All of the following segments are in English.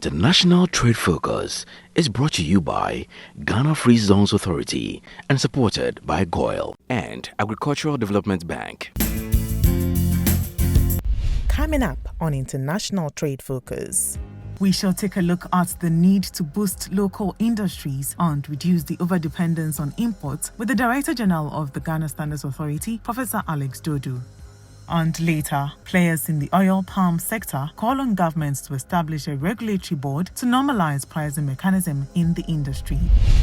International Trade Focus is brought to you by Ghana Free Zones Authority and supported by GOIL and Agricultural Development Bank. Coming up on International Trade Focus, we shall take a look at the need to boost local industries and reduce the overdependence on imports with the Director General of the Ghana Standards Authority, Professor Alex Dodo. And later, players in the oil palm sector call on governments to establish a regulatory board to normalize pricing mechanism in the industry.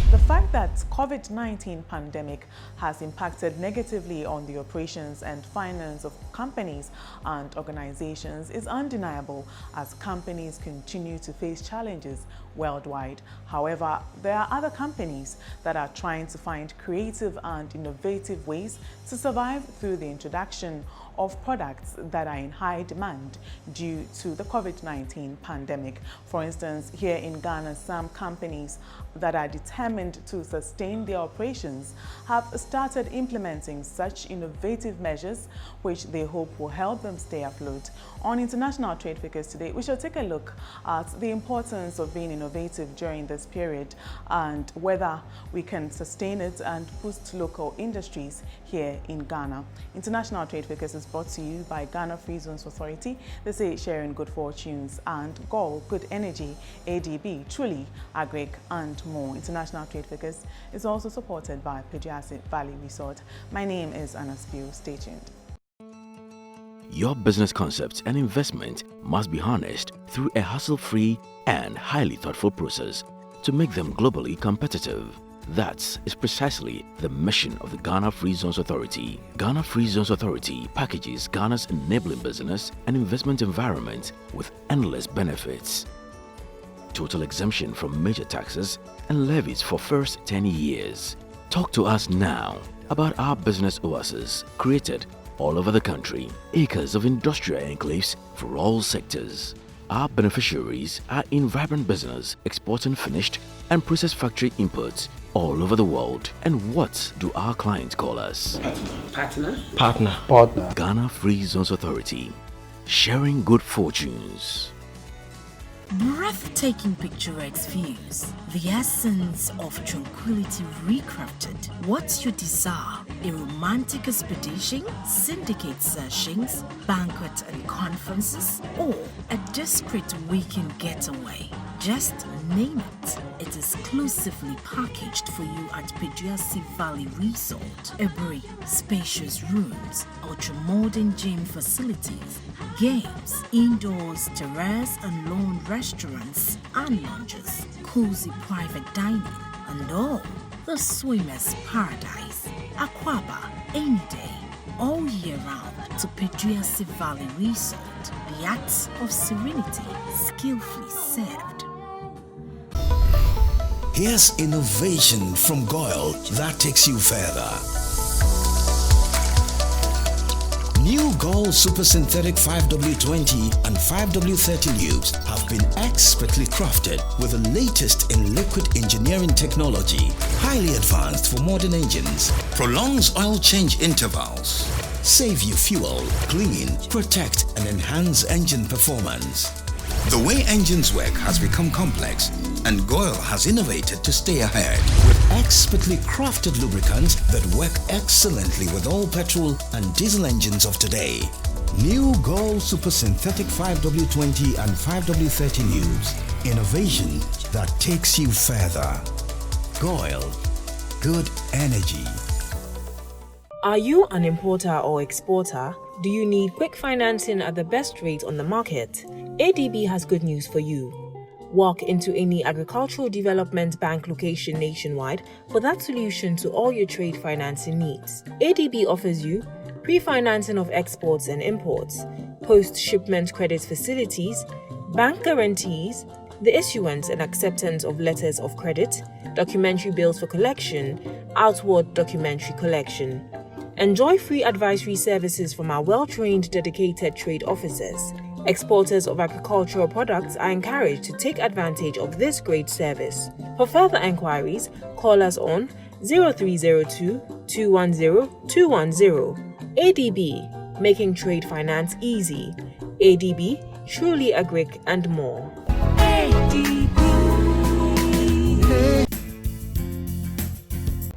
The fact that COVID-19 pandemic has impacted negatively on the operations and finance of companies and organizations is undeniable as companies continue to face challenges worldwide. However, there are other companies that are trying to find creative and innovative ways to survive through the introduction of products that are in high demand due to the COVID-19 pandemic. For instance, here in Ghana, some companies that are determined to sustain their operations have started implementing such innovative measures which they hope will help them stay afloat. On International Trade Focus today, we shall take a look at the importance of being innovative during this period and whether we can sustain it and boost local industries here in Ghana. International Trade Focus is brought to you by Ghana Free Zones Authority, they say sharing good fortunes, and GOIL, Good Energy, ADB, Truly, Agric, and more. International Trade Focus is also supported by Peduase Valley Resort. My name is Anna Spiu. Stay tuned. Your business concepts and investment must be harnessed through a hassle-free and highly thoughtful process to make them globally competitive. That is precisely the mission of the Ghana Free Zones Authority. Ghana Free Zones Authority packages Ghana's enabling business and investment environment with endless benefits. Total exemption from major taxes and levies for first 10 years. Talk to us now about our business oasis created all over the country. Acres of industrial enclaves for all sectors. Our beneficiaries are in vibrant business, exporting finished and processed factory inputs all over the world. And what do our clients call us? Partner. Ghana Free Zones Authority, sharing good fortunes. Breathtaking picturesque views, the essence of tranquility recrafted. What's your desire? A romantic expedition, syndicate sessions, banquet and conferences, or a discreet weekend getaway? Just name it. It is exclusively packaged for you at Peduase Valley Resort. Every spacious rooms, ultra-modern gym facilities, games, indoors, terrace and lawn restaurants and lounges, cozy private dining, and all the swimmer's paradise. Aquaba, any day, all year round to Peduase Valley Resort. The acts of serenity, skillfully served. Here's innovation from GOIL that takes you further. New GOIL Super Synthetic 5W20 and 5W30 lubes have been expertly crafted with the latest in liquid engineering technology, highly advanced for modern engines, prolongs oil change intervals, save you fuel, clean, protect and enhance engine performance. The way engines work has become complex, and GOIL has innovated to stay ahead with expertly crafted lubricants that work excellently with all petrol and diesel engines of today. New GOIL Super Synthetic 5W20 and 5W30 lubes. Innovation that takes you further. GOIL. Good energy. Are you an importer or exporter? Do you need quick financing at the best rate on the market? ADB has good news for you. Walk into any agricultural development bank location nationwide for that solution to all your trade financing needs. ADB offers you pre-financing of exports and imports, post-shipment credit facilities, bank guarantees, the issuance and acceptance of letters of credit, documentary bills for collection, outward documentary collection. Enjoy free advisory services from our well-trained, dedicated trade officers. Exporters of agricultural products are encouraged to take advantage of this great service. For further enquiries, call us on 0302 210 210. ADB, making trade finance easy. ADB, Truly Agric and more. Hey!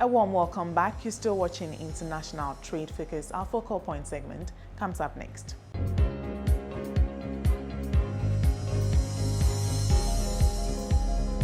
A warm welcome back. You're still watching International Trade Focus. Our focal point segment comes up next.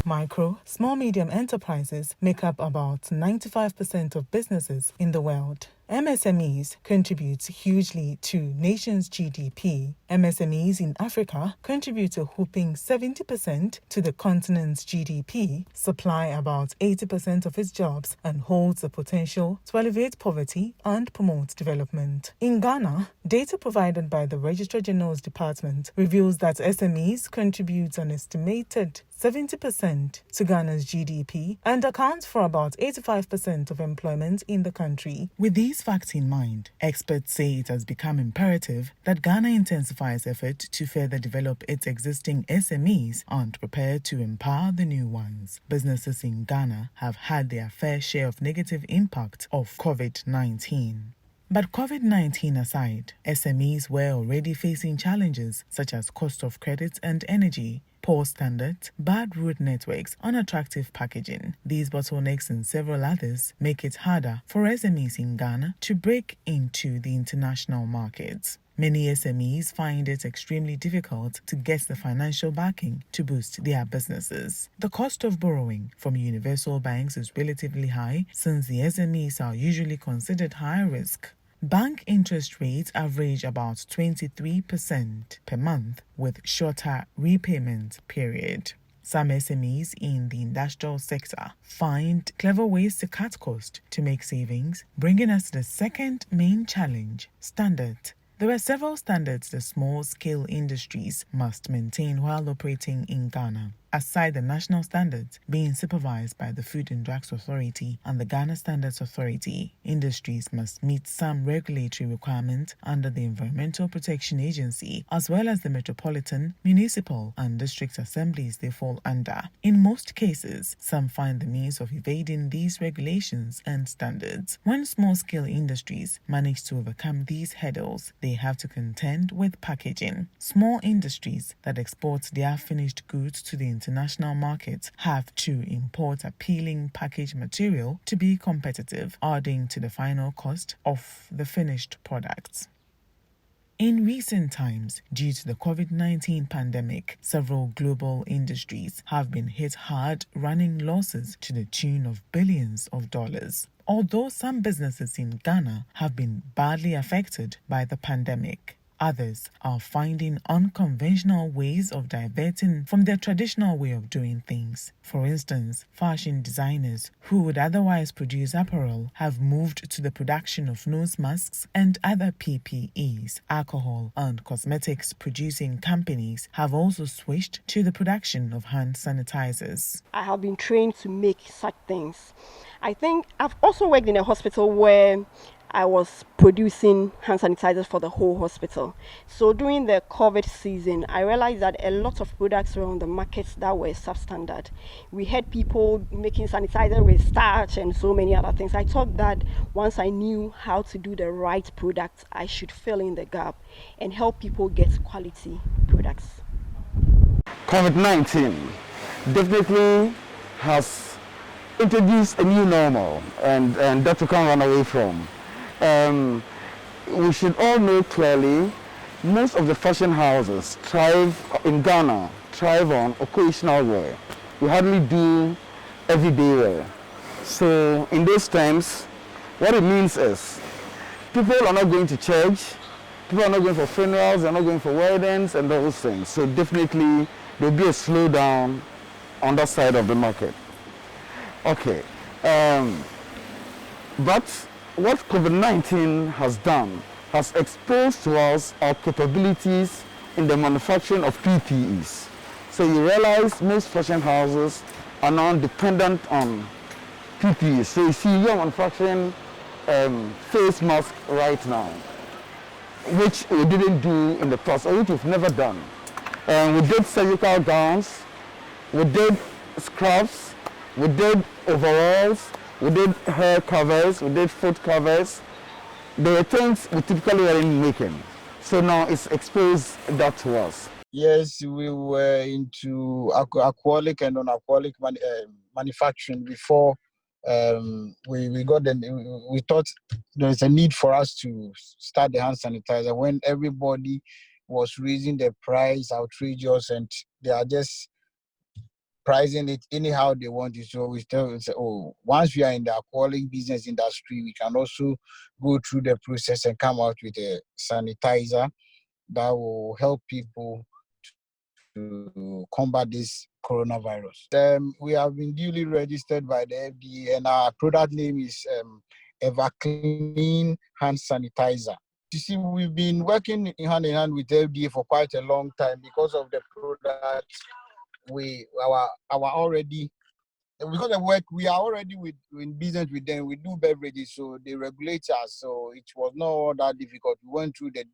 Micro, small, medium enterprises make up about 95% of businesses in the world. MSMEs contribute hugely to nations' GDP. MSMEs in Africa contribute a whopping 70% to the continent's GDP, supply about 80% of its jobs, and holds the potential to alleviate poverty and promote development. In Ghana, data provided by the Registrar General's Department reveals that SMEs contribute an estimated 70% to Ghana's GDP and accounts for about 85% of employment in the country. With these facts in mind, experts say it has become imperative that Ghana intensifies effort to further develop its existing SMEs and prepare to empower the new ones. Businesses in Ghana have had their fair share of negative impact of COVID-19. But COVID-19 aside, SMEs were already facing challenges such as cost of credit and energy, poor standards, bad road networks, unattractive packaging. These bottlenecks and several others make it harder for SMEs in Ghana to break into the international markets. Many SMEs find it extremely difficult to get the financial backing to boost their businesses. The cost of borrowing from universal banks is relatively high since the SMEs are usually considered high risk. Bank interest rates average about 23% per month with shorter repayment period. Some SMEs in the industrial sector find clever ways to cut costs to make savings, bringing us to the second main challenge, standard. There are several standards the small-scale industries must maintain while operating in Ghana. Aside the national standards being supervised by the Food and Drugs Authority and the Ghana Standards Authority, industries must meet some regulatory requirements under the Environmental Protection Agency, as well as the metropolitan, municipal, and district assemblies they fall under. In most cases, some find the means of evading these regulations and standards. When small-scale industries manage to overcome these hurdles, they have to contend with packaging. Small industries that export their finished goods to the international markets have to import appealing package material to be competitive, adding to the final cost of the finished products. In recent times, due to the COVID-19 pandemic, several global industries have been hit hard, running losses to the tune of billions of dollars. Although some businesses in Ghana have been badly affected by the pandemic, others are finding unconventional ways of diverting from their traditional way of doing things. For instance, fashion designers who would otherwise produce apparel have moved to the production of nose masks and other PPEs. Alcohol and cosmetics producing companies have also switched to the production of hand sanitizers. I have been trained to make such things. I think I've also worked in a hospital where I was producing hand sanitizers for the whole hospital. So during the COVID season, I realized that a lot of products were on the markets that were substandard. We had people making sanitizer with starch and so many other things. I thought that once I knew how to do the right product, I should fill in the gap and help people get quality products. COVID-19 definitely has introduced a new normal and that we can't run away from. We should all know clearly, most of the fashion houses in Ghana thrive on occasional wear. We hardly do everyday wear. So in those times, what it means is people are not going to church, people are not going for funerals, they're not going for weddings and those things. So definitely there'll be a slowdown on that side of the market. Okay, but what COVID-19 has done has exposed to us our capabilities in the manufacturing of PPEs. So you realize most fashion houses are now dependent on PPEs. So you see you're manufacturing face masks right now, which we didn't do in the past, or which we've never done. We did surgical gowns, we did scrubs, we did overalls, we did hair covers, we did foot covers. There were things we typically weren't making. So now it's exposed that to us. Yes, we were into acrylic and non-acrylic manufacturing before we thought there's a need for us to start the hand sanitizer when everybody was raising the price outrageous and they are just pricing it anyhow they want it. So we still say, oh, once we are in the alcoholic business industry, we can also go through the process and come out with a sanitizer that will help people to combat this coronavirus. We have been duly registered by the FDA and our product name is EverClean Hand Sanitizer. You see, we've been working hand in hand with the FDA for quite a long time because of the product. Because of work, we are already in business with them. We do beverages, so they regulate us. So it was not all that difficult. We went through the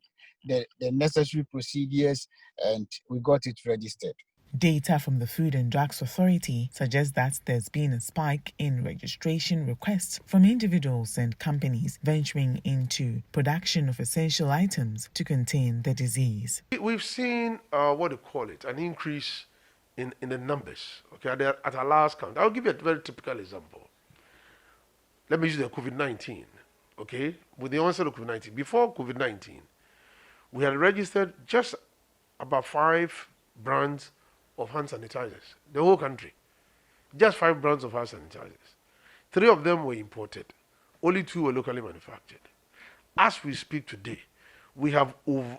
necessary procedures and we got it registered. Data from the Food and Drugs Authority suggests that there's been a spike in registration requests from individuals and companies venturing into production of essential items to contain the disease. We've seen an increase in the numbers. Okay, at our last count, I'll give you a very typical example. Let me use the COVID-19. Okay, with the onset of COVID-19, before COVID-19, we had registered just about 5 brands of hand sanitizers, the whole country. Just 5 brands of hand sanitizers. 3 of them were imported. Only 2 were locally manufactured. As we speak today, we have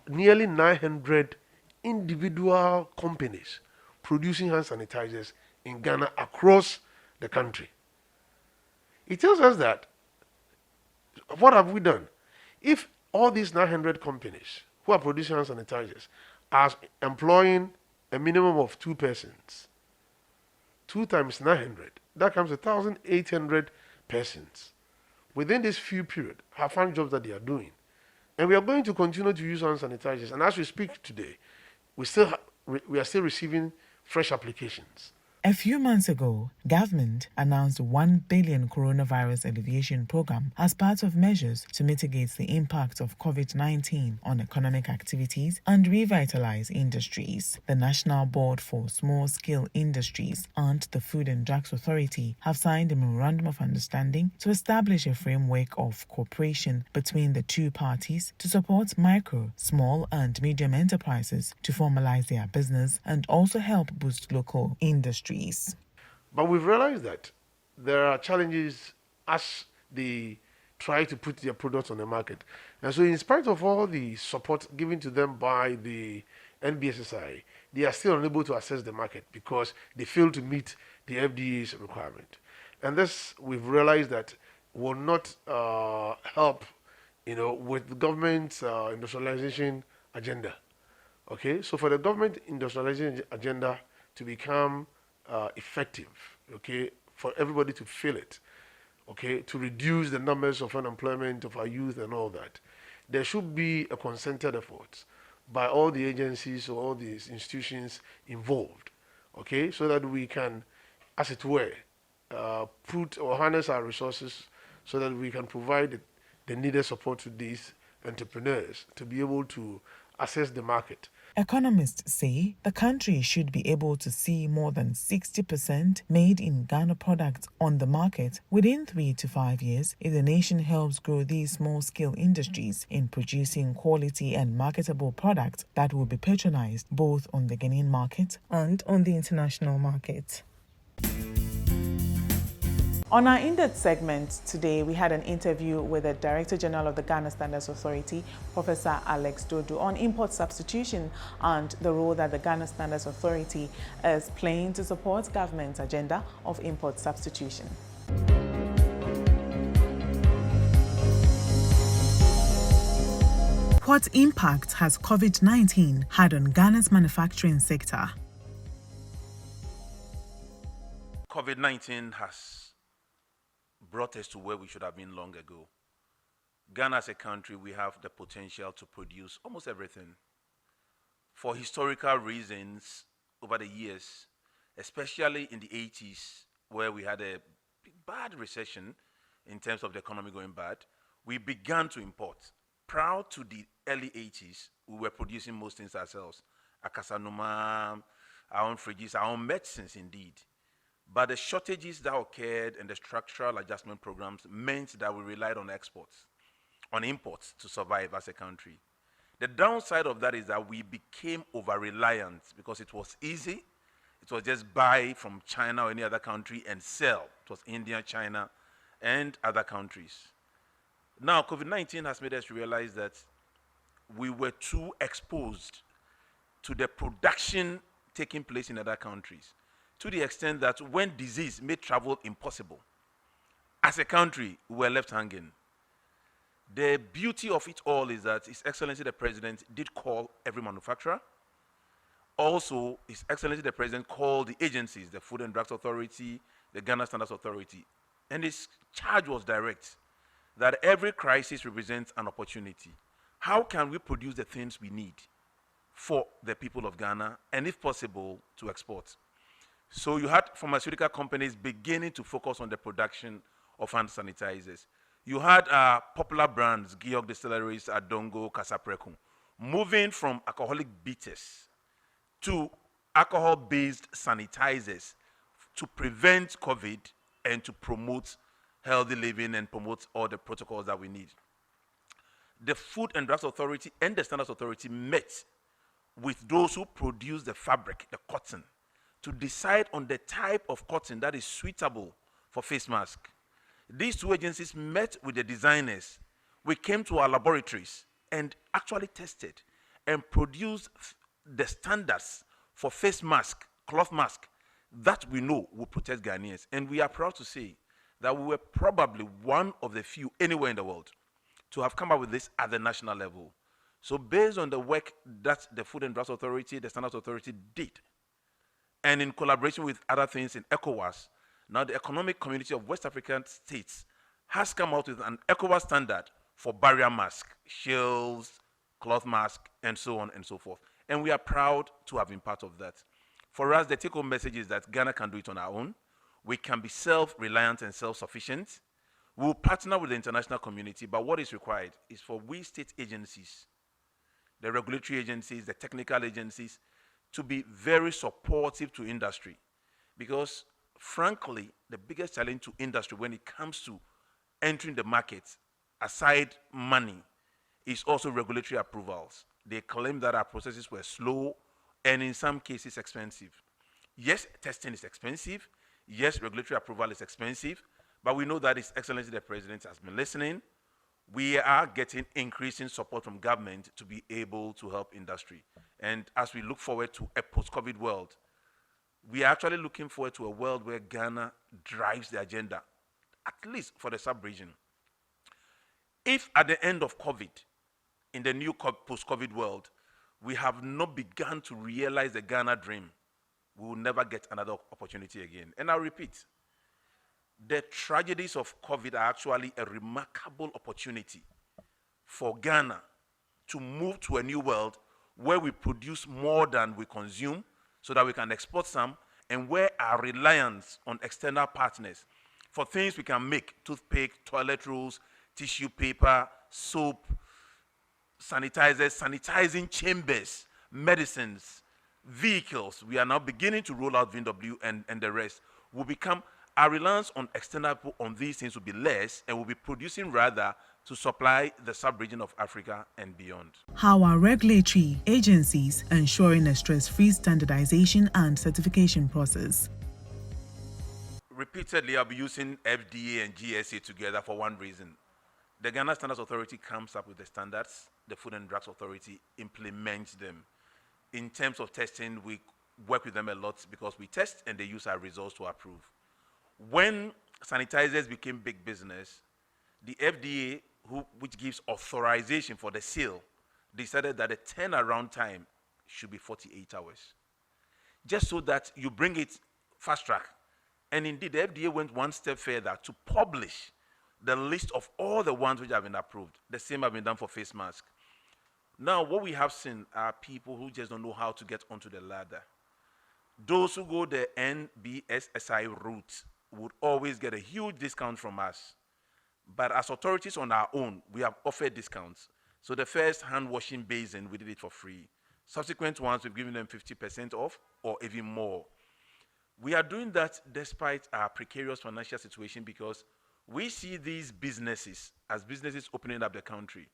nearly 900 individual companies producing hand sanitizers in Ghana across the country. It tells us that, what have we done? If all these 900 companies who are producing hand sanitizers are employing a minimum of 2 persons, 2 times 900, that comes to 1,800 persons. Within this few period, have found jobs that they are doing. And we are going to continue to use hand sanitizers. And as we speak today, we are still receiving fresh applications. A few months ago, government announced 1 billion coronavirus alleviation program as part of measures to mitigate the impact of COVID-19 on economic activities and revitalize industries. The National Board for Small-Scale Industries and the Food and Drugs Authority have signed a memorandum of understanding to establish a framework of cooperation between the 2 parties to support micro, small and medium enterprises to formalize their business and also help boost local industries. But we've realized that there are challenges as they try to put their products on the market. And so in spite of all the support given to them by the NBSSI, they are still unable to access the market because they fail to meet the FDA's requirement. And this, we've realized that will not help, with the government's industrialization agenda. Okay, so for the government industrialization agenda to become effective, okay, for everybody to feel it, okay, to reduce the numbers of unemployment of our youth and all that, there should be a concerted effort by all the agencies or all these institutions involved, okay, so that we can, as it were, put or harness our resources so that we can provide the needed support to these entrepreneurs to be able to access the market. Economists say the country should be able to see more than 60% made in Ghana products on the market within 3 to 5 years if the nation helps grow these small-scale industries in producing quality and marketable products that will be patronized both on the Ghanaian market and on the international market. On our in-depth segment today, we had an interview with the Director General of the Ghana Standards Authority, Professor Alex Dodo, on import substitution and the role that the Ghana Standards Authority is playing to support government's agenda of import substitution. What impact has COVID-19 had on Ghana's manufacturing sector? COVID-19 has brought us to where we should have been long ago. Ghana as a country, we have the potential to produce almost everything. For historical reasons, over the years, especially in the 80s, where we had a bad recession in terms of the economy going bad, we began to import. Prior to the early 80s, we were producing most things ourselves. Akasanuma, our own fridges, our own medicines indeed. But the shortages that occurred and the structural adjustment programs meant that we relied on exports, on imports to survive as a country. The downside of that is that we became over-reliant because it was easy. It was just buy from China or any other country and sell. It was India, China, and other countries. Now, COVID-19 has made us realize that we were too exposed to the production taking place in other countries, to the extent that when disease made travel impossible, as a country, we were left hanging. The beauty of it all is that His Excellency the President did call every manufacturer. Also, His Excellency the President called the agencies, the Food and Drugs Authority, the Ghana Standards Authority, and his charge was direct, that every crisis represents an opportunity. How can we produce the things we need for the people of Ghana, and if possible, to export? So you had pharmaceutical companies beginning to focus on the production of hand sanitizers. You had popular brands, Georg Distilleries, Adongo, Kasapreku, moving from alcoholic bitters to alcohol-based sanitizers to prevent COVID and to promote healthy living and promote all the protocols that we need. The Food and Drugs Authority and the Standards Authority met with those who produce the fabric, the cotton, to decide on the type of cotton that is suitable for face mask. These two agencies met with the designers. We came to our laboratories and actually tested and produced the standards for face mask, cloth mask, that we know will protect Ghanaians. And we are proud to say that we were probably one of the few anywhere in the world to have come up with this at the national level. So based on the work that the Food and Drugs Authority, the Standards Authority did, and in collaboration with other things in ECOWAS, now the Economic Community of West African States has come out with an ECOWAS standard for barrier mask, shields, cloth mask, and so on and so forth. And we are proud to have been part of that. For us, the take-home message is that Ghana can do it on our own. We can be self-reliant and self-sufficient. We will partner with the international community, but what is required is for we state agencies, the regulatory agencies, the technical agencies, to be very supportive to industry. Because frankly, the biggest challenge to industry when it comes to entering the market, aside money, is also regulatory approvals. They claim that our processes were slow and in some cases expensive. Yes, testing is expensive. Yes, regulatory approval is expensive, but we know that His Excellency the President has been listening. We are getting increasing support from government to be able to help industry. And as we look forward to a post-COVID world, we are actually looking forward to a world where Ghana drives the agenda, at least for the sub-region. If at the end of COVID, in the new post-COVID world, we have not begun to realize the Ghana dream, we will never get another opportunity again. And I'll repeat, the tragedies of COVID are actually a remarkable opportunity for Ghana to move to a new world where we produce more than we consume so that we can export some, and where our reliance on external partners for things we can make, toothpick, toilet rolls, tissue paper, soap, sanitizers, sanitizing chambers, medicines, vehicles. We are now beginning to roll out VW and the rest. Will become, our reliance on external on these things will be less, and will be producing rather to supply the sub-region of Africa and beyond. How are regulatory agencies ensuring a stress-free standardization and certification process? Repeatedly, I'll be using FDA and GSA together for one reason. The Ghana Standards Authority comes up with the standards, the Food and Drugs Authority implements them. In terms of testing, we work with them a lot because we test and they use our results to approve. When sanitizers became big business, the FDA, which gives authorization for the sale, decided that the turnaround time should be 48 hours. Just so that you bring it fast track. And indeed, the FDA went one step further to publish the list of all the ones which have been approved. The same have been done for face masks. Now, what we have seen are people who just don't know how to get onto the ladder. Those who go the NBSSI route would always get a huge discount from us. But as authorities on our own, we have offered discounts. So the first hand washing basin, we did it for free. Subsequent ones, we've given them 50% off or even more. We are doing that despite our precarious financial situation because we see these businesses as businesses opening up the country.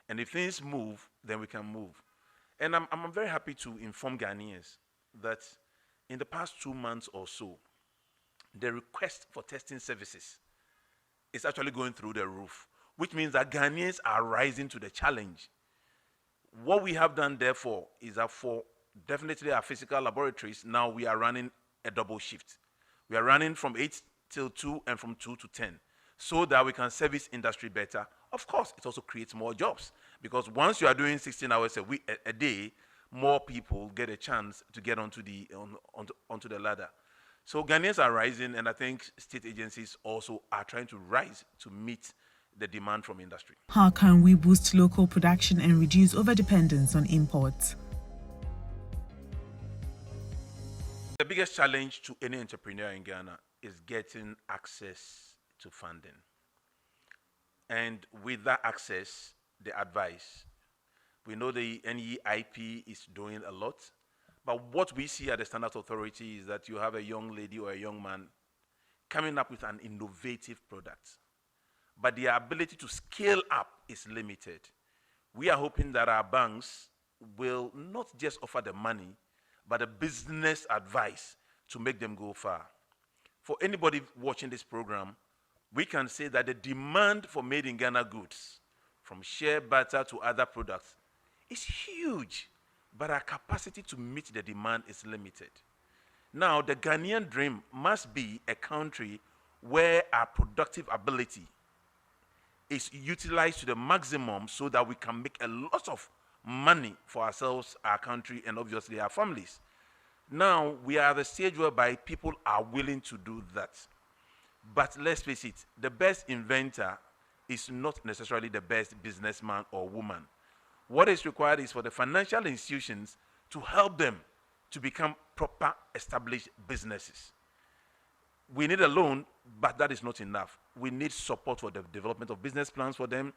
And if things move, then we can move. And I'm very happy to inform Ghanaians that in the past 2 months or so, the request for testing services is actually going through the roof, which means that Ghanaians are rising to the challenge. What we have done, therefore, is that for definitely our physical laboratories, now we are running a double shift. We are running from 8 till 2 and from 2 to 10 so that we can service industry better. Of course, it also creates more jobs because once you are doing 16 hours a day, more people get a chance to get onto the ladder. So Ghanaians are rising, and I think state agencies also are trying to rise to meet the demand from industry. How can we boost local production and reduce overdependence on imports? The biggest challenge to any entrepreneur in Ghana is getting access to funding. And with that access, the advice. We know the NEIP is doing a lot, but what we see at the Standards Authority is that you have a young lady or a young man coming up with an innovative product, but their ability to scale up is limited. We are hoping that our banks will not just offer the money, but a business advice to make them go far. For anybody watching this program, we can say that the demand for made in Ghana goods, from shea butter to other products, is huge, but our capacity to meet the demand is limited. Now, the Ghanaian dream must be a country where our productive ability is utilized to the maximum so that we can make a lot of money for ourselves, our country, and obviously our families. Now, we are at the stage whereby people are willing to do that. But let's face it, the best inventor is not necessarily the best businessman or woman. What is required is for the financial institutions to help them to become proper established businesses. We need a loan, but that is not enough. We need support for the development of business plans for them.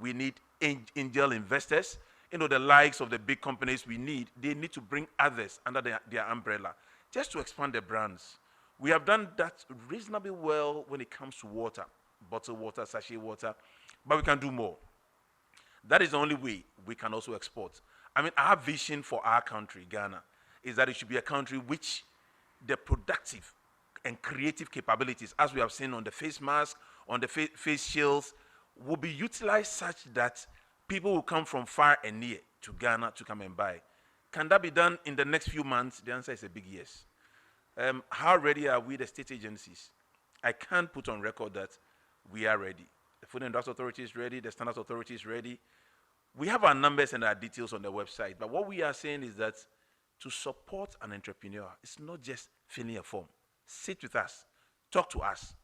We need angel investors. You know, the likes of the big companies they need to bring others under their umbrella just to expand their brands. We have done that reasonably well when it comes to water, bottled water, sachet water, but we can do more. That is the only way we can also export. I mean, our vision for our country, Ghana, is that it should be a country which the productive and creative capabilities, as we have seen on the face mask, on the face shields, will be utilized such that people will come from far and near to Ghana to come and buy. Can that be done in the next few months? The answer is a big yes. How ready are we, the state agencies? I can't put on record that we are ready. The Food and Drugs Authority is ready, the Standards Authority is ready. We have our numbers and our details on the website, but what we are saying is that to support an entrepreneur, it's not just filling a form. Sit with us, talk to us.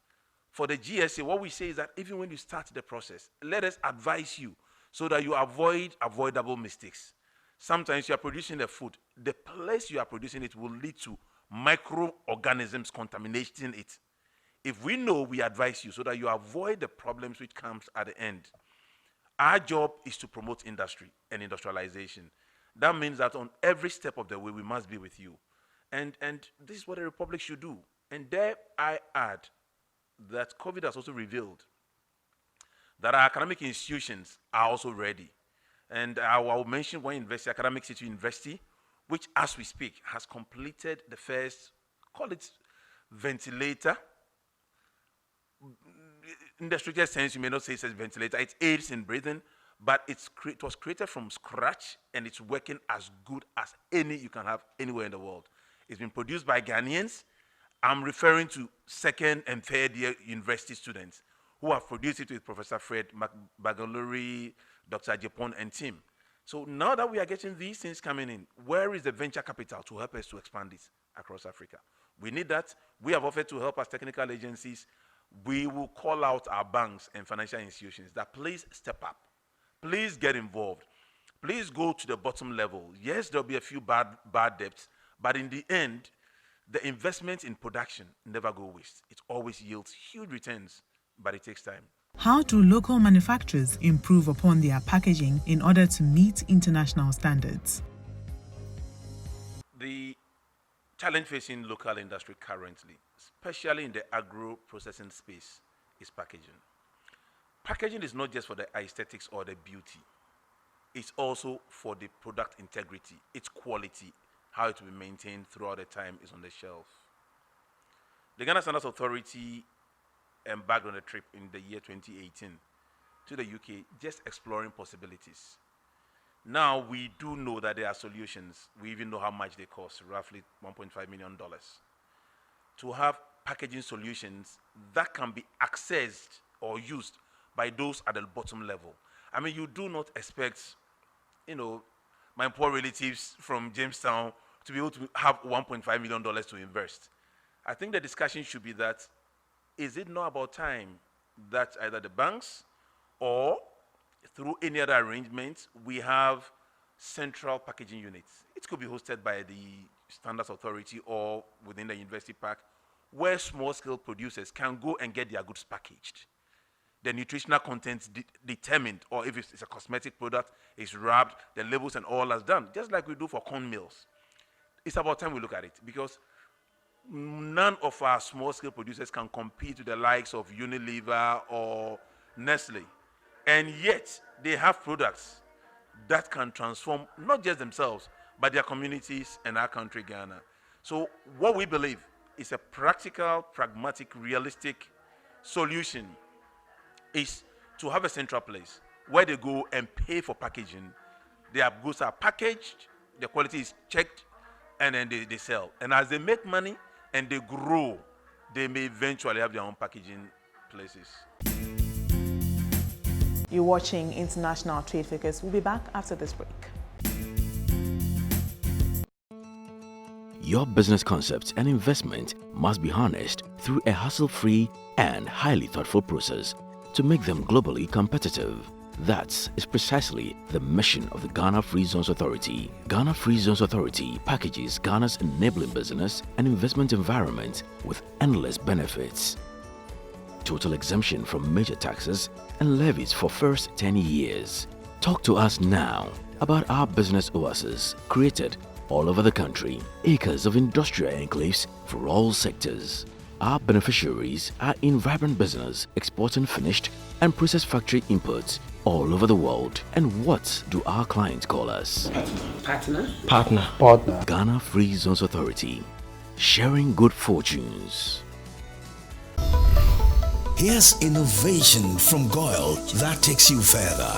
For the GSA, what we say is that even when you start the process, let us advise you so that you avoid avoidable mistakes. Sometimes you are producing a food, the place you are producing it will lead to microorganisms contaminating it. If we know, we advise you so that you avoid the problems which comes at the end. Our job is to promote industry and industrialization. That means that on every step of the way, we must be with you. And this is what a republic should do. And there I add that COVID has also revealed that our academic institutions are also ready. And I will mention one university, Academic City University, which as we speak has completed the first, call it ventilator. In the strictest sense, you may not say it's a ventilator, it aids in breathing, but it was created from scratch and it's working as good as any you can have anywhere in the world. It's been produced by Ghanaians. I'm referring to second and third year university students who have produced it with Professor Fred Bagaluri, Dr. Japon, and team. So now that we are getting these things coming in, where is the venture capital to help us to expand this across Africa? We need that. We have offered to help as technical agencies. We will call out our banks and financial institutions that please step up. Please get involved. Please go to the bottom level. Yes, there'll be a few bad debts, but in the end, the investment in production never go waste. It always yields huge returns, but it takes time. How do local manufacturers improve upon their packaging in order to meet international standards? The challenge facing local industry currently, especially in the agro-processing space, is packaging. Packaging is not just for the aesthetics or the beauty. It's also for the product integrity, its quality, how it will be maintained throughout the time is on the shelf. The Ghana Standards Authority embarked on a trip in the year 2018 to the UK, just exploring possibilities. Now we do know that there are solutions. We even know how much they cost, roughly $1.5 million. To have packaging solutions that can be accessed or used by those at the bottom level. I mean, you do not expect, my poor relatives from Jamestown to be able to have $1.5 million to invest. I think the discussion should be that, is it not about time that either the banks or through any other arrangement, we have central packaging units. It could be hosted by the Standards Authority or within the university park, where small-scale producers can go and get their goods packaged. The nutritional content determined, or if it's a cosmetic product, it's wrapped, the labels and all that's done, just like we do for corn mills. It's about time we look at it, because none of our small-scale producers can compete with the likes of Unilever or Nestle. And yet, they have products that can transform not just themselves, but their communities and our country, Ghana. So what we believe is a practical, pragmatic, realistic solution is to have a central place where they go and pay for packaging. Their goods are packaged, the quality is checked, and then they sell. And as they make money and they grow, they may eventually have their own packaging places. You're watching International Trade Focus. We'll be back after this break. Your business concepts and investment must be harnessed through a hassle-free and highly thoughtful process to make them globally competitive. That is precisely the mission of the Ghana Free Zones Authority. Ghana Free Zones Authority packages Ghana's enabling business and investment environment with endless benefits. Total exemption from major taxes and levies for first 10 years. Talk to us now about our business oasis created all over the country. Acres of industrial enclaves for all sectors. Our beneficiaries are in vibrant business, exporting finished and processed factory inputs all over the world. And what do our clients call us? Partner. Ghana Free Zones Authority. Sharing good fortunes. Here's innovation from GOIL that takes you further.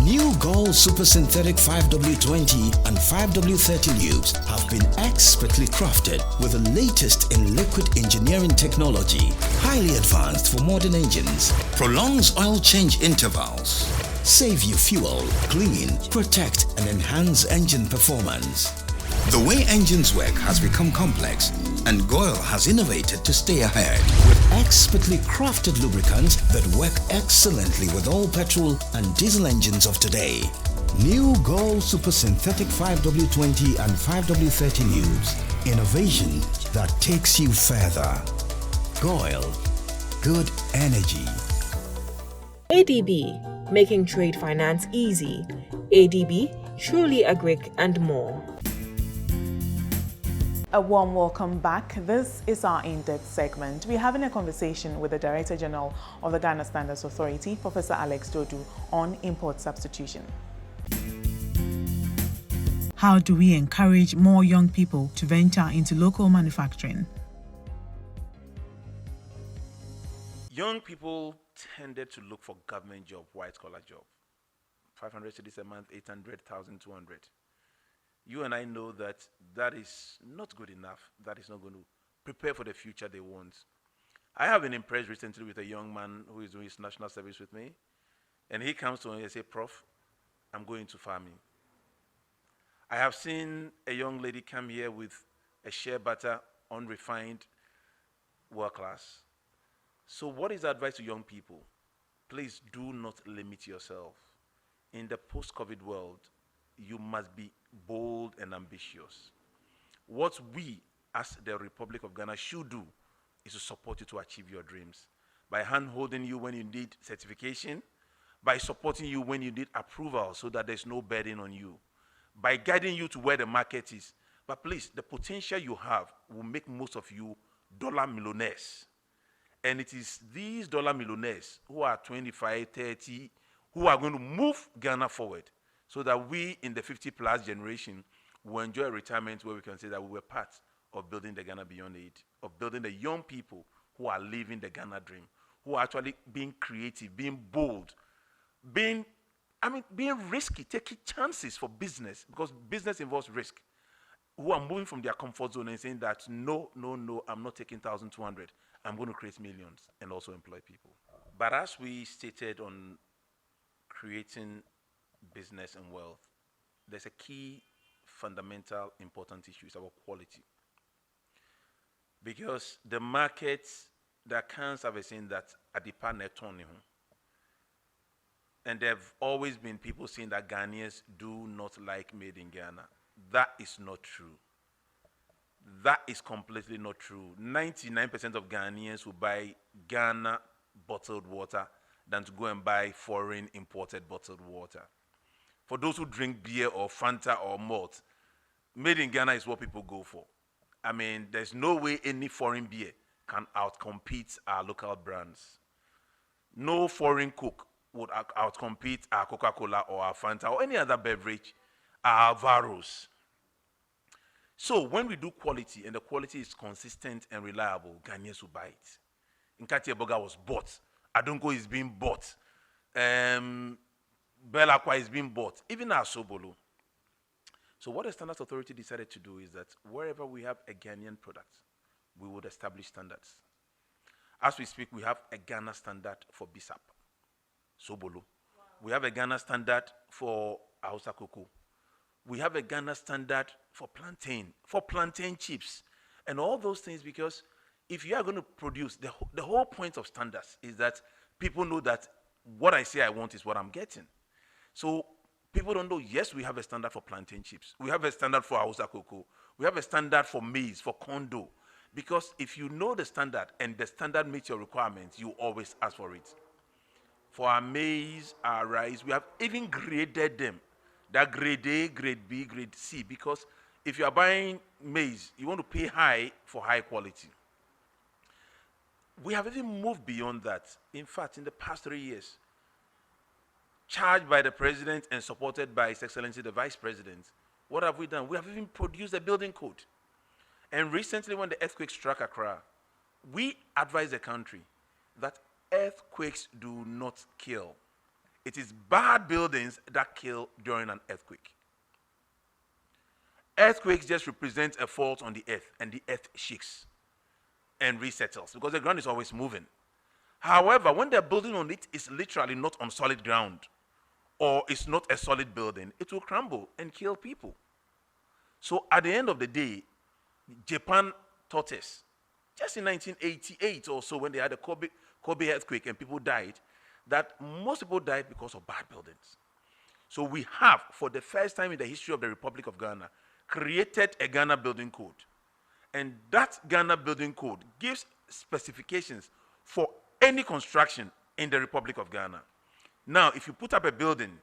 New GOIL Super Synthetic 5W20 and 5W30 lubes have been expertly crafted with the latest in liquid engineering technology, highly advanced for modern engines, prolongs oil change intervals, save you fuel, clean, protect and enhance engine performance. The way engines work has become complex, and GOIL has innovated to stay ahead with expertly crafted lubricants that work excellently with all petrol and diesel engines of today. New GOIL Super Synthetic 5W20 and 5W30 lubes. Innovation that takes you further. GOIL. Good energy. ADB, making trade finance easy. ADB, truly agric and more. A warm welcome back. This is our in-depth segment. We're having a conversation with the Director General of the Ghana Standards Authority, Professor Alex Dodu, on import substitution. How do we encourage more young people to venture into local manufacturing? Young people tended to look for government job, white-collar job. 500 cedis a month, 800,000, 200. You and I know that that is not good enough. That is not going to prepare for the future they want. I have been impressed recently with a young man who is doing his national service with me. And he comes to me and says, Prof, I'm going to farming. I have seen a young lady come here with a shea butter, unrefined, world class. So what is the advice to young people? Please do not limit yourself. In the post-COVID world, you must be bold and ambitious. What we, as the Republic of Ghana, should do is to support you to achieve your dreams by hand-holding you when you need certification, by supporting you when you need approval so that there's no burden on you, by guiding you to where the market is. But please, the potential you have will make most of you dollar millionaires. And it is these dollar millionaires who are 25, 30, who are going to move Ghana forward so that we in the 50-plus generation will enjoy a retirement where we can say that we were part of building the Ghana beyond aid, of building the young people who are living the Ghana dream, who are actually being creative, being bold, being risky, taking chances for business, because business involves risk, who are moving from their comfort zone and saying that, no, I'm not taking 1,200. I'm going to create millions and also employ people. But as we stated on creating business and wealth, there's a key, fundamental, important issue. It's our quality. Because the markets, there can't have a saying that Adipa Netoni. And there have always been people saying that Ghanaians do not like made in Ghana. That is not true. That is completely not true. 99% of Ghanaians will buy Ghana bottled water than to go and buy foreign imported bottled water. For those who drink beer or Fanta or malt, made in Ghana is what people go for. I mean, there's no way any foreign beer can outcompete our local brands. No foreign Coke would outcompete our Coca-Cola or our Fanta or any other beverage, our Varos. So when we do quality, and the quality is consistent and reliable, Ghanaians will buy it. Nkati Eboga was bought. Adonko is being bought. Belakwa is being bought. Even our Sobolo. So what the Standards Authority decided to do is that wherever we have a Ghanaian product, we would establish standards. As we speak, we have a Ghana standard for Bisap, Sobolo. Wow. We have a Ghana standard for Hausa Cocoa. We have a Ghana standard for plantain chips, and all those things, because if you are going to produce, the whole point of standards is that people know that what I say I want is what I'm getting. So people don't know, yes, we have a standard for plantain chips. We have a standard for Hausa Cocoa. We have a standard for maize, for condo. Because if you know the standard and the standard meets your requirements, you always ask for it. For our maize, our rice, we have even graded them. That grade A, grade B, grade C, because if you are buying maize, you want to pay high for high quality. We have even moved beyond that. In fact, in the past 3 years, charged by the president and supported by His Excellency the Vice President, what have we done? We have even produced a building code. And recently, when the earthquake struck Accra, we advised the country that earthquakes do not kill. It is bad buildings that kill during an earthquake. Earthquakes just represent a fault on the earth, and the earth shakes and resettles because the ground is always moving. However, when they're building on it, it's literally not on solid ground, or it's not a solid building, it will crumble and kill people. So at the end of the day, Japan taught us, just in 1988 or so, when they had a Kobe earthquake and people died, that most people died because of bad buildings. So we have, for the first time in the history of the Republic of Ghana, created a Ghana building code. And that Ghana building code gives specifications for any construction in the Republic of Ghana. Now, if you put up a building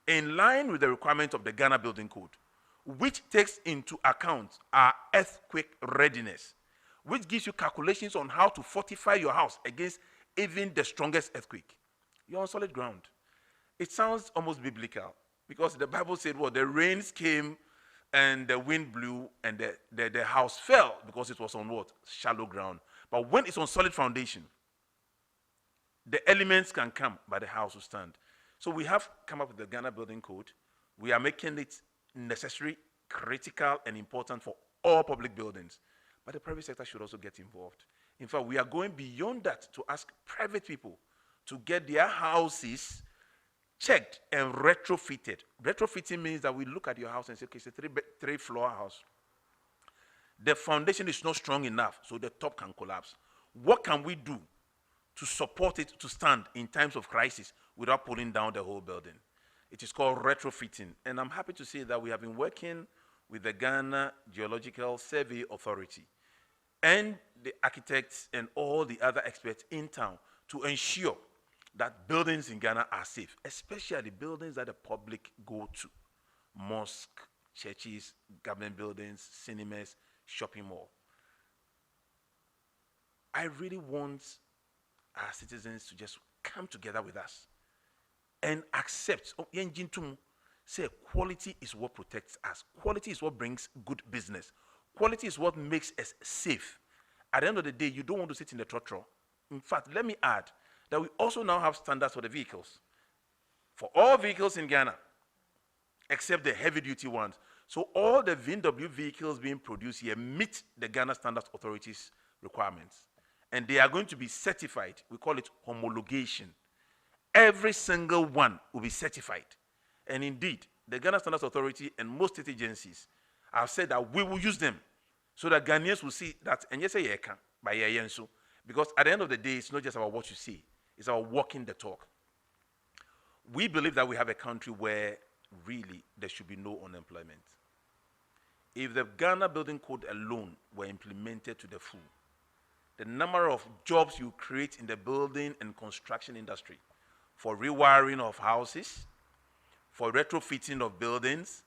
in line with the requirement of the Ghana building code, which takes into account our earthquake readiness, which gives you calculations on how to fortify your house against even the strongest earthquake, you're on solid ground. It sounds almost biblical, because the Bible said, well, the rains came and the wind blew and the house fell because it was on what? Shallow ground. But when it's on solid foundation, the elements can come, but the house will stand. So we have come up with the Ghana Building Code. We are making it necessary, critical, and important for all public buildings. But the private sector should also get involved. In fact, we are going beyond that to ask private people to get their houses checked and retrofitted. Retrofitting means that we look at your house and say, okay, it's a three-floor house. The foundation is not strong enough, so the top can collapse. What can we do to support it to stand in times of crisis without pulling down the whole building? It is called retrofitting. And I'm happy to say that we have been working with the Ghana Geological Survey Authority and the architects and all the other experts in town to ensure that buildings in Ghana are safe, especially buildings that the public go to. Mosque, churches, government buildings, cinemas, shopping mall. I really want our citizens to just come together with us and accept, say quality is what protects us. Quality is what brings good business. Quality is what makes us safe. At the end of the day, you don't want to sit in the trotro. In fact, let me add that we also now have standards for the vehicles. For all vehicles in Ghana, except the heavy-duty ones. So all the VW vehicles being produced here meet the Ghana Standards Authority's requirements. And they are going to be certified. We call it homologation. Every single one will be certified. And indeed, the Ghana Standards Authority and most state agencies have said that we will use them so that Ghanaians will see that, and yes, I can, by so. Because at the end of the day, it's not just about what you see, it's about walking the talk. We believe that we have a country where really there should be no unemployment. If the Ghana Building Code alone were implemented to the full, the number of jobs you create in the building and construction industry for rewiring of houses, for retrofitting of buildings,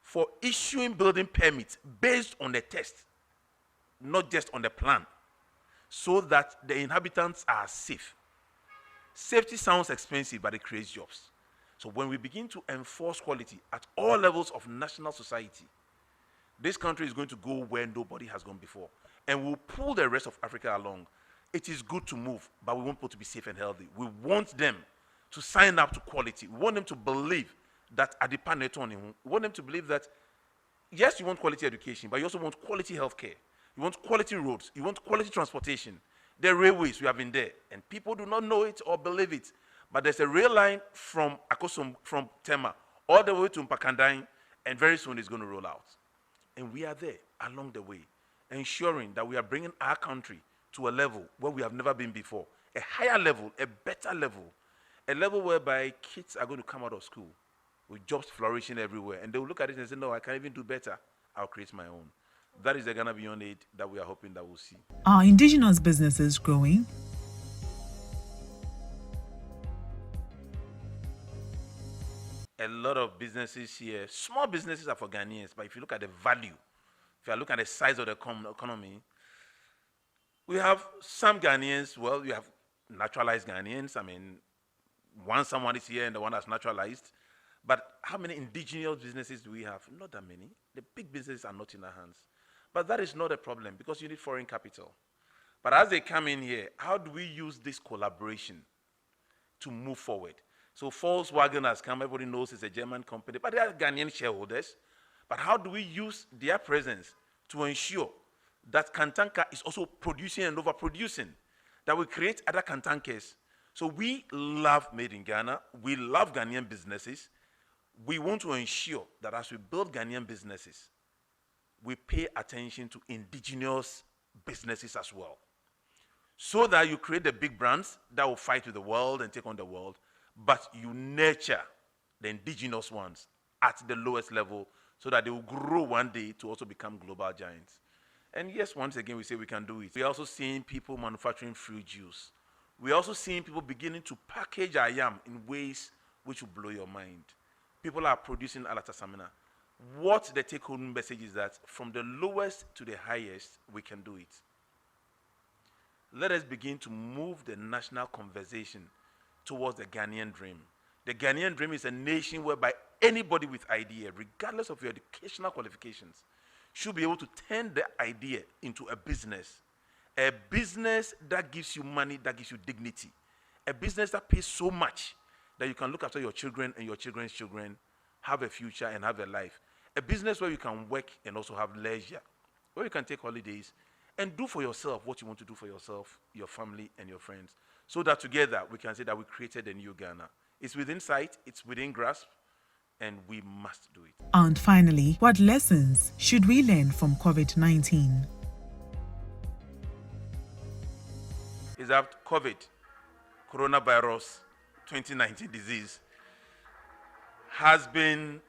for issuing building permits based on the test, not just on the plan, so that the inhabitants are safe. Safety sounds expensive, but it creates jobs. So when we begin to enforce quality at all levels of national society, this country is going to go where nobody has gone before. And we'll pull the rest of Africa along. It is good to move, but we want people to be safe and healthy. We want them to sign up to quality. We want them to believe that Adipa Neton, we want them to believe that, yes, you want quality education, but you also want quality healthcare. You want quality roads. You want quality transportation. The railways, we have been there, and people do not know it or believe it. But there's a rail line from Akosum, from Tema, all the way to Mpakandai, and very soon it's going to roll out. And we are there along the way, ensuring that we are bringing our country to a level where we have never been before, a higher level, a better level, a level whereby kids are going to come out of school with jobs flourishing everywhere, and they will look at it and say, no, I can even do better. I'll create my own. That is the Ghana Beyond Aid that we are hoping that we'll see. Are indigenous businesses growing? A lot of businesses here, small businesses are for Ghanaians, but if you look at the value, if you look at the size of the economy, we have some Ghanaians, well, you have naturalized Ghanaians. I mean, someone is here and the one that's naturalized. But how many indigenous businesses do we have? Not that many. The big businesses are not in our hands. But that is not a problem because you need foreign capital. But as they come in here, how do we use this collaboration to move forward? So Volkswagen has come, everybody knows it's a German company, but they are Ghanaian shareholders. But how do we use their presence to ensure that Kantanka is also producing and overproducing, that we create other Kantankas? So we love Made in Ghana. We love Ghanaian businesses. We want to ensure that as we build Ghanaian businesses, we pay attention to indigenous businesses as well. So that you create the big brands that will fight with the world and take on the world, but you nurture the indigenous ones at the lowest level so that they will grow one day to also become global giants. And yes, once again, we say we can do it. We're also seeing people manufacturing fruit juice. We're also seeing people beginning to package our yam in ways which will blow your mind. People are producing alata samina. What the take-home message is that from the lowest to the highest, we can do it. Let us begin to move the national conversation towards the Ghanaian dream. The Ghanaian dream is a nation whereby anybody with idea, regardless of your educational qualifications, should be able to turn the idea into a business that gives you money, that gives you dignity, a business that pays so much that you can look after your children and your children's children, have a future and have a life. A business where you can work and also have leisure, where you can take holidays and do for yourself what you want to do for yourself, your family, and your friends, so that together we can say that we created a new Ghana. It's within sight, it's within grasp, and we must do it. And finally, what lessons should we learn from COVID-19? Is that COVID, coronavirus, 2019 disease, has been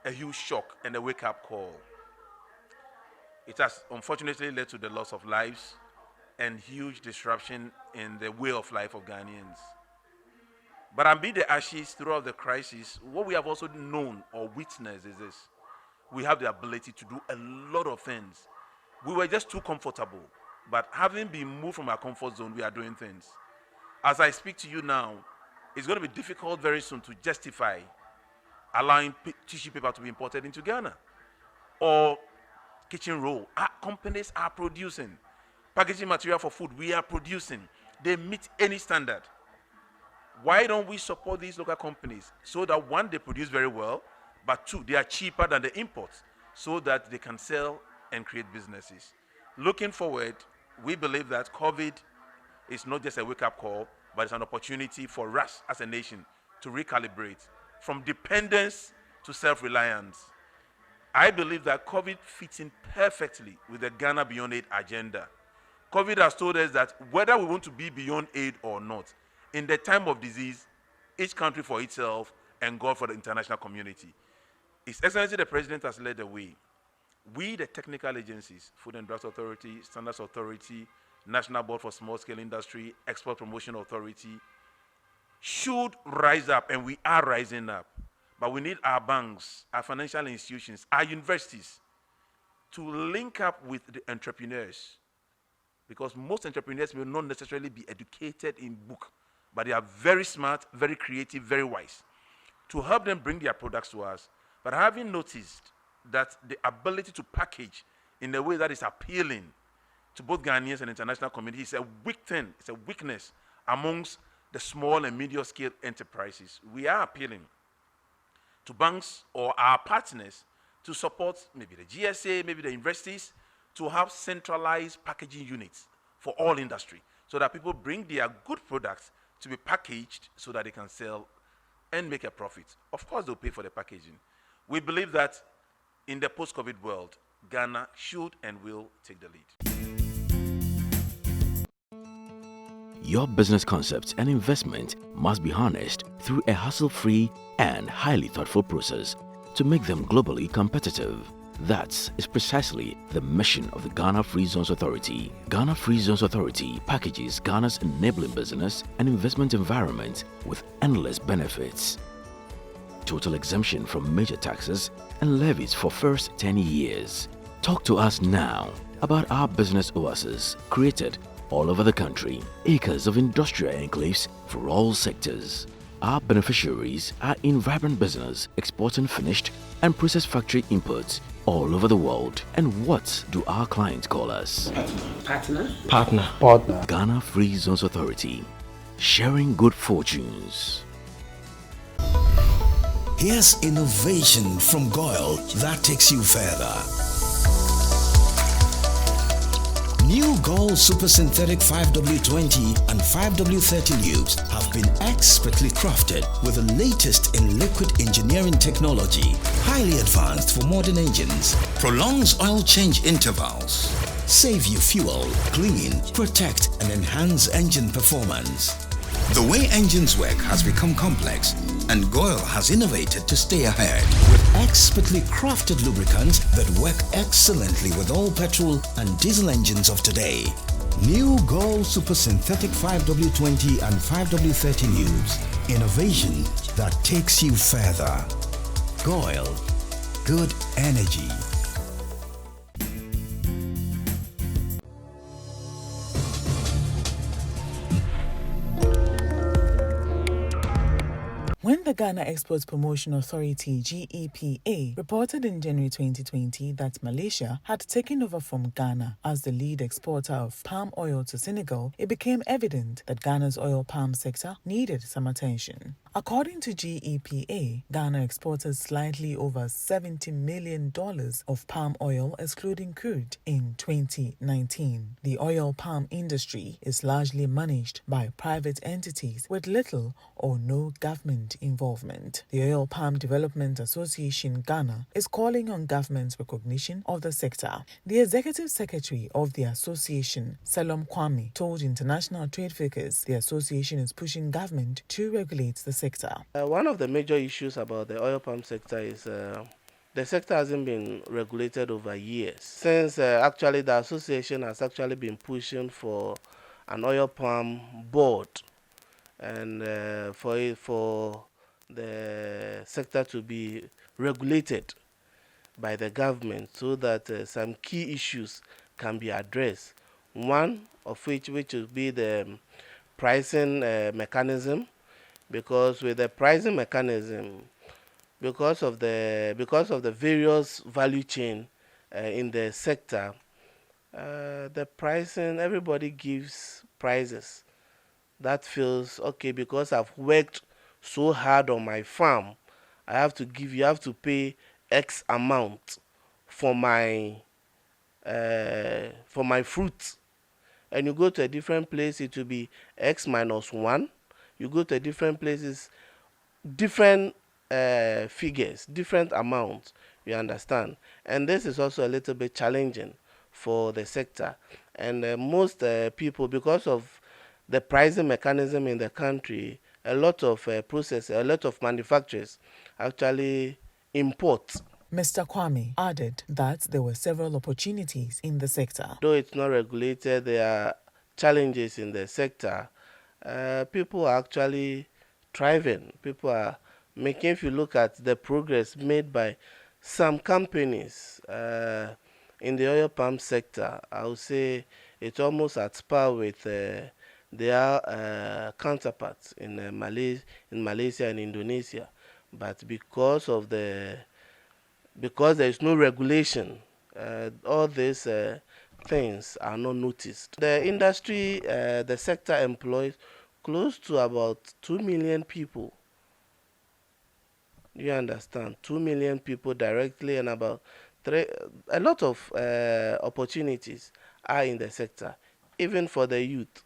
a huge shock and a wake-up call. It has unfortunately led to the loss of lives and huge disruption in the way of life of Ghanaians. But amid the ashes throughout the crisis, what we have also known or witnessed is this. We have the ability to do a lot of things. We were just too comfortable. But having been moved from our comfort zone, we are doing things. As I speak to you now, it's going to be difficult very soon to justify allowing tissue paper to be imported into Ghana or kitchen roll. Our companies are producing. Packaging material for food, we are producing. They meet any standard. Why don't we support these local companies so that one, they produce very well, but two, they are cheaper than the imports so that they can sell and create businesses. Looking forward, we believe that COVID is not just a wake-up call, but it's an opportunity for us as a nation to recalibrate from dependence to self-reliance. I believe that COVID fits in perfectly with the Ghana Beyond Aid agenda. COVID has told us that whether we want to be beyond aid or not, in the time of disease, each country for itself and God for the international community. His Excellency the President has led the way. We, the technical agencies, Food and Drugs Authority, Standards Authority, National Board for Small Scale Industry, Export Promotion Authority, should rise up, and we are rising up. But we need our banks, our financial institutions, our universities to link up with the entrepreneurs, because most entrepreneurs will not necessarily be educated in book, but they are very smart, very creative, very wise, to help them bring their products to us. But having noticed that the ability to package in a way that is appealing to both Ghanaians and international community is a weak thing, it's a weakness amongst the small and medium scale enterprises. We are appealing to banks or our partners to support maybe the GSA, maybe the universities, to have centralized packaging units for all industry, so that people bring their good products to be packaged so that they can sell and make a profit. Of course, they'll pay for the packaging. We believe that in the post-COVID world, Ghana should and will take the lead. Your business concepts and investment must be harnessed through a hassle-free and highly thoughtful process to make them globally competitive. That is precisely the mission of the Ghana Free Zones Authority. Ghana Free Zones Authority packages Ghana's enabling business and investment environment with endless benefits. Total exemption from major taxes and levies for first 10 years. Talk to us now about our business oasis created all over the country. Acres of industrial enclaves for all sectors. Our beneficiaries are in vibrant business, exporting finished and processed factory inputs all over the world. And what do our clients call us? Partner. Ghana Free Zones Authority, sharing good fortunes. Here's innovation from GOIL that takes you further. New GOIL Super Synthetic 5W20 and 5W30 lubes have been expertly crafted with the latest in liquid engineering technology, highly advanced for modern engines, prolongs oil change intervals, save you fuel, clean, protect and enhance engine performance. The way engines work has become complex, and GOIL has innovated to stay ahead with expertly crafted lubricants that work excellently with all petrol and diesel engines of today. New GOIL Super Synthetic 5W20 and 5W30 lubes. Innovation that takes you further. GOIL. Good energy. When the Ghana Exports Promotion Authority (GEPA) reported in January 2020 that Malaysia had taken over from Ghana as the lead exporter of palm oil to Senegal, it became evident that Ghana's oil palm sector needed some attention. According to GEPA, Ghana exported slightly over $70 million of palm oil, excluding crude, in 2019. The oil palm industry is largely managed by private entities with little or no government involvement. The Oil Palm Development Association Ghana is calling on government's recognition of the sector. The executive secretary of the association, Salom Kwame, told International Trade Focus the association is pushing government to regulate the sector. One of the major issues about the oil palm sector is the sector hasn't been regulated over years. Since actually the association has actually been pushing for an oil palm board and for the sector to be regulated by the government so that some key issues can be addressed. One of which will be the pricing mechanism, because with the pricing mechanism, because of the various value chain in the sector, the pricing, everybody gives prices that feels okay. Because I've worked so hard on my farm, you have to pay X amount for my fruit. And you go to a different place, it will be X minus 1. You go to different places, different figures, different amounts, you understand. And this is also a little bit challenging for the sector. And most people, because of the pricing mechanism in the country, a lot of a lot of manufacturers actually import. Mr. Kwame added that there were several opportunities in the sector. Though it's not regulated, there are challenges in the sector. People are actually thriving. People are making, if you look at the progress made by some companies in the oil palm sector, I would say it's almost at par with their counterparts in Malaysia and Indonesia. But because there is no regulation, all these things are not noticed. The industry, the sector employs close to about 2 million people. You understand? 2 million people directly, and about a lot of opportunities are in the sector, even for the youth.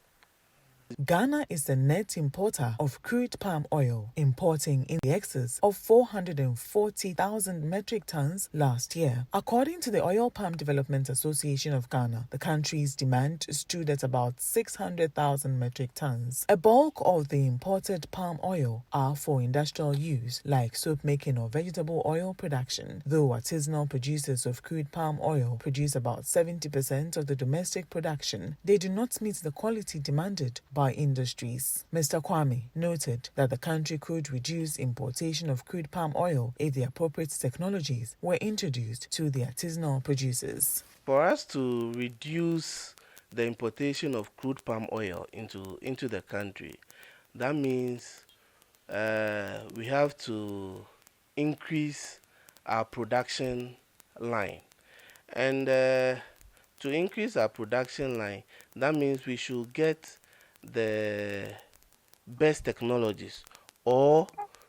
Ghana is the net importer of crude palm oil, importing in the excess of 440,000 metric tons last year. According to the Oil Palm Development Association of Ghana, the country's demand stood at about 600,000 metric tons. A bulk of the imported palm oil are for industrial use, like soap making or vegetable oil production, though artisanal producers of crude palm oil produce about 70% of the domestic production. They do not meet the quality demanded by industries. Mr. Kwame noted that the country could reduce importation of crude palm oil if the appropriate technologies were introduced to the artisanal producers. For us to reduce the importation of crude palm oil into the country, that means we have to increase our production line. And to increase our production line, that means we should get the best technologies, or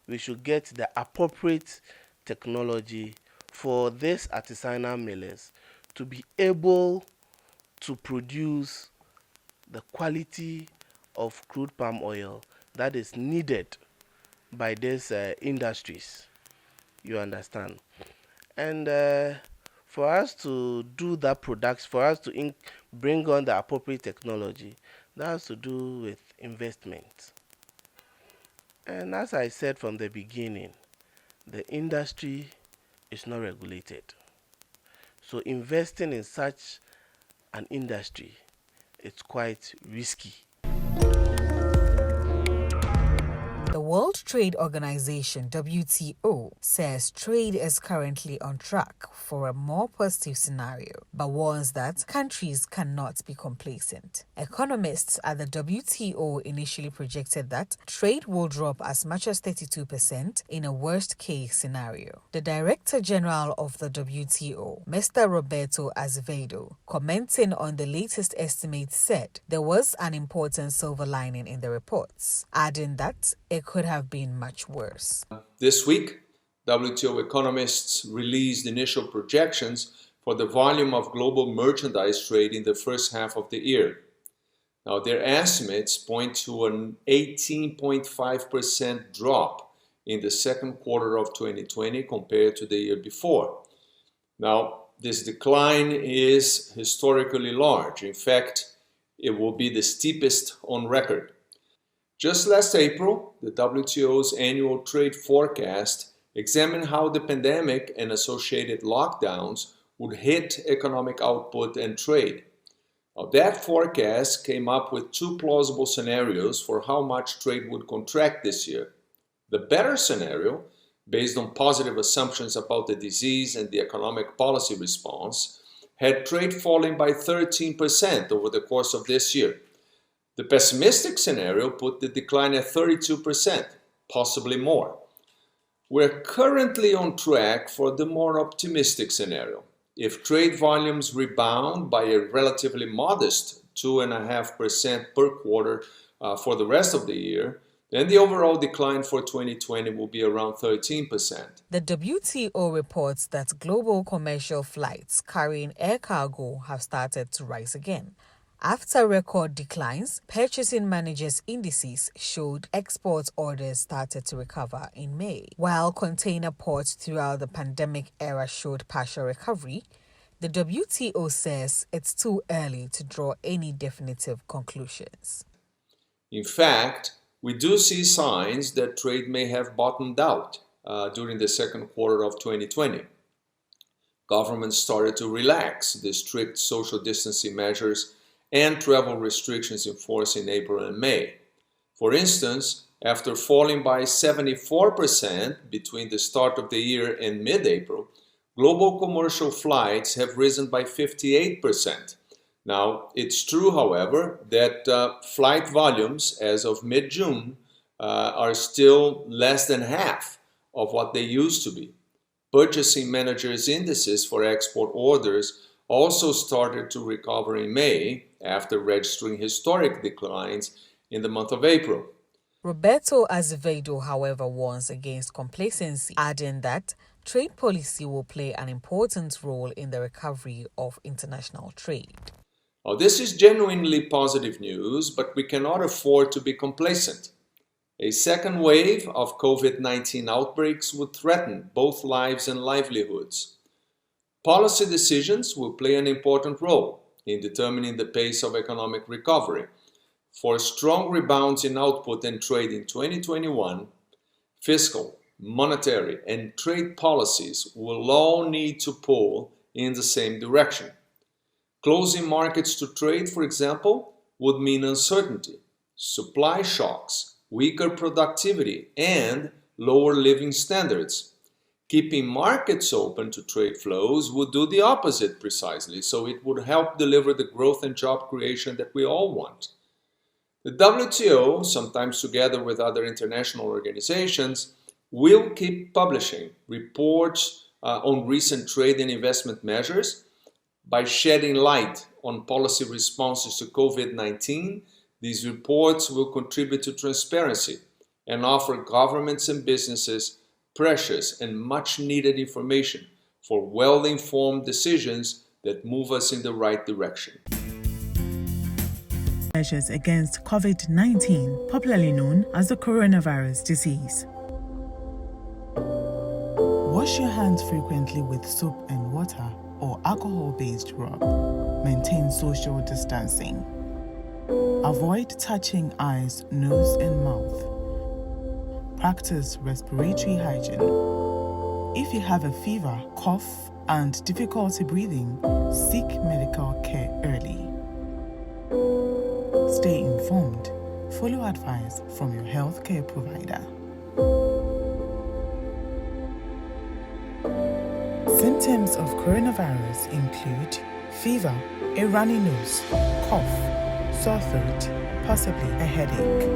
we should get the appropriate technology for these artisanal millers to be able to produce the quality of crude palm oil that is needed by these industries. You understand? And for us to do that production, for us to bring on the appropriate technology, that has to do with investment. And as I said from the beginning, the industry is not regulated. So investing in such an industry, it's quite risky. The World Trade Organization, WTO, says trade is currently on track for a more positive scenario, but warns that countries cannot be complacent. Economists at the WTO initially projected that trade will drop as much as 32% in a worst-case scenario. The Director General of the WTO, Mr. Roberto Azevedo, commenting on the latest estimate, said there was an important silver lining in the reports, adding that it could have been much worse. This week, WTO economists released initial projections for the volume of global merchandise trade in the first half of the year. Now, their estimates point to an 18.5% drop in the second quarter of 2020 compared to the year before. Now, this decline is historically large. In fact, it will be the steepest on record. Just last April, the WTO's annual trade forecast examined how the pandemic and associated lockdowns would hit economic output and trade. Now, that forecast came up with two plausible scenarios for how much trade would contract this year. The better scenario, based on positive assumptions about the disease and the economic policy response, had trade falling by 13% over the course of this year. The pessimistic scenario put the decline at 32%, possibly more. We're currently on track for the more optimistic scenario. If trade volumes rebound by a relatively modest 2.5% per quarter for the rest of the year, then the overall decline for 2020 will be around 13%. The WTO reports that global commercial flights carrying air cargo have started to rise again. After record declines, Purchasing Managers' indices showed export orders started to recover in May. While container ports throughout the pandemic era showed partial recovery, the WTO says it's too early to draw any definitive conclusions. In fact, we do see signs that trade may have bottomed out during the second quarter of 2020. Governments started to relax the strict social distancing measures and travel restrictions in force in April and May. For instance, after falling by 74% between the start of the year and mid-April, global commercial flights have risen by 58%. Now, it's true, however, that flight volumes as of mid-June are still less than half of what they used to be. Purchasing Managers' indices for export orders also started to recover in May after registering historic declines in the month of April. Roberto Azevedo, however, warns against complacency, adding that trade policy will play an important role in the recovery of international trade. Now, this is genuinely positive news, but we cannot afford to be complacent. A second wave of COVID-19 outbreaks would threaten both lives and livelihoods. Policy decisions will play an important role in determining the pace of economic recovery. For strong rebounds in output and trade in 2021, fiscal, monetary, and trade policies will all need to pull in the same direction. Closing markets to trade, for example, would mean uncertainty, supply shocks, weaker productivity, and lower living standards. Keeping markets open to trade flows would do the opposite precisely, so it would help deliver the growth and job creation that we all want. The WTO, sometimes together with other international organizations, will keep publishing reports on recent trade and investment measures. By shedding light on policy responses to COVID-19, these reports will contribute to transparency and offer governments and businesses precious and much-needed information for well-informed decisions that move us in the right direction. Measures against COVID-19, popularly known as the coronavirus disease. Wash your hands frequently with soap and water or alcohol-based rub. Maintain social distancing. Avoid touching eyes, nose, and mouth. Practice respiratory hygiene. If you have a fever, cough, and difficulty breathing, seek medical care early. Stay informed. Follow advice from your healthcare provider. Symptoms of coronavirus include fever, a runny nose, cough, sore throat, possibly a headache.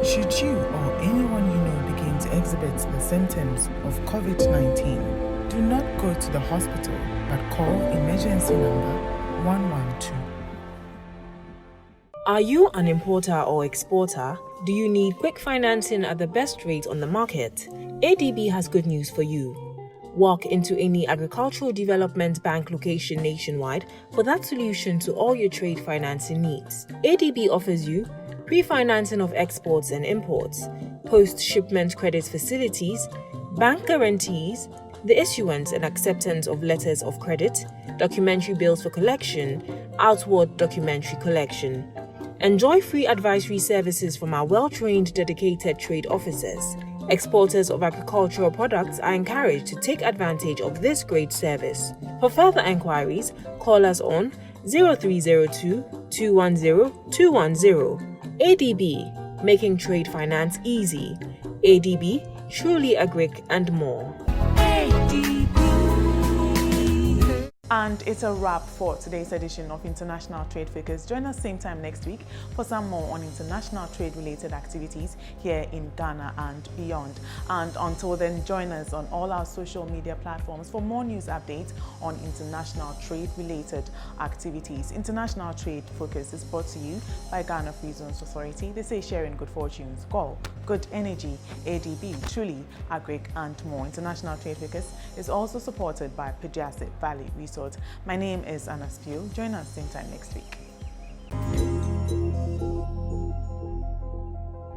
Should you or anyone you know begin to exhibit the symptoms of COVID-19, do not go to the hospital, but call emergency number 112. Are you an importer or exporter? Do you need quick financing at the best rate on the market? ADB has good news for you. Walk into any agricultural development bank location nationwide for that solution to all your trade financing needs. ADB offers you pre-financing of exports and imports, post-shipment credit facilities, bank guarantees, the issuance and acceptance of letters of credit, documentary bills for collection, outward documentary collection. Enjoy free advisory services from our well-trained, dedicated trade officers. Exporters of agricultural products are encouraged to take advantage of this great service. For further enquiries, call us on 0302 210 210. ADB, making trade finance easy. ADB, truly agric and more. And it's a wrap for today's edition of International Trade Focus. Join us same time next week for some more on international trade-related activities here in Ghana and beyond. And until then, join us on all our social media platforms for more news updates on international trade-related activities. International Trade Focus is brought to you by Ghana Free Zones Authority. They say sharing good fortunes, GOL, Good Energy, ADB, Truly, Agric, and more. International Trade Focus is also supported by Pediatric Valley Resort. My name is Anna Spio. Join us same time next week.